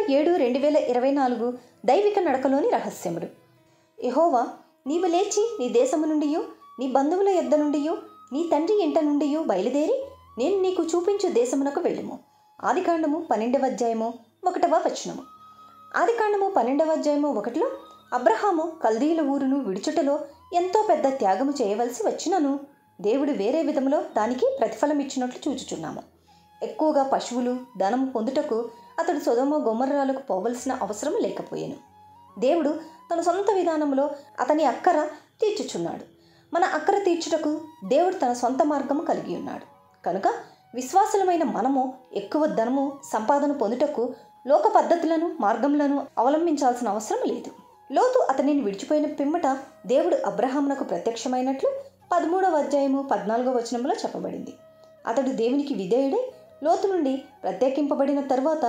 October 7, 2024 దైవిక నడకలోని రహస్యములు. యెహోవా, నీవు లేచి నీ దేశము నుండియు నీ బంధువుల యొద్ద నుండియు నీ తండ్రి ఇంట నుండియు బయలుదేరి నేను నీకు చూపించు దేశమునకు వెళ్ళుము. ఆదికాండము 12:1. ఆదికాండము 12:1 అబ్రహాము కల్దీయుల ఊరును విడుచుటలో ఎంతో పెద్ద త్యాగము చేయవలసి వచ్చినను దేవుడు వేరే విధములో దానికి ప్రతిఫలం ఇచ్చినట్లు చూచుచున్నాము. ఎక్కువగా పశువులు ధనము పొందుటకు అతడు సొదొమ గొమొర్రాలకు పోవలసిన అవసరం లేకపోయాను. దేవుడు తన సొంత విధానంలో అతని అక్కర తీర్చుచున్నాడు. మన అక్కర తీర్చుటకు దేవుడు తన సొంత మార్గము కలిగి ఉన్నాడు. కనుక విశ్వాసులమైన మనము ఎక్కువ ధనము సంపాదన పొందుటకు లోక పద్ధతులను మార్గములను అవలంబించాల్సిన అవసరం లేదు. లోతు అతనిని విడిచిపోయిన పిమ్మట దేవుడు అబ్రహామునకు ప్రత్యక్షమైనట్లు 13:14 చెప్పబడింది. అతడు దేవునికి విధేయుడై లోతు నుండి ప్రత్యేకింపబడిన తరువాత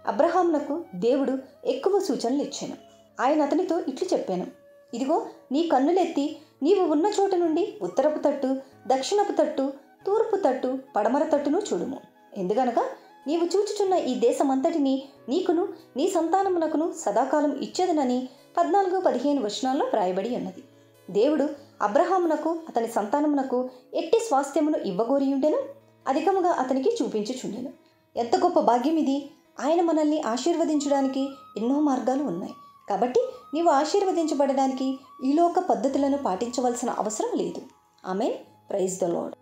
అబ్రహామునకు దేవుడు ఎక్కువ సూచనలు ఇచ్చాను. ఆయన అతనితో ఇట్లు చెప్పాను, ఇదిగో నీ కన్నులెత్తి నీవు ఉన్న చోట నుండి ఉత్తరపు తట్టు, దక్షిణపు తట్టు, తూర్పు తట్టు, పడమర తట్టును చూడుము. ఎందుకనగా నీవు చూచుచున్న ఈ దేశమంతటిని నీకును నీ సంతానమునకును సదాకాలం ఇచ్చేదనని 14-15 వ్రాయబడి ఉన్నది. దేవుడు అబ్రహామునకు అతని సంతానమునకు ఎట్టి స్వాస్థ్యమును ఇవ్వగోరియుండెను, అధికముగా అతనికి చూపించుచుండెను. ఎంత గొప్ప భాగ్యం ఇది! ఆయన మనల్ని ఆశీర్వదించడానికి ఎన్నో మార్గాలు ఉన్నాయి. కాబట్టి నీవు ఆశీర్వదించబడడానికి ఈ లోక పద్ధతులను పాటించవలసిన అవసరం లేదు. ఆమేన్. Praise the lord.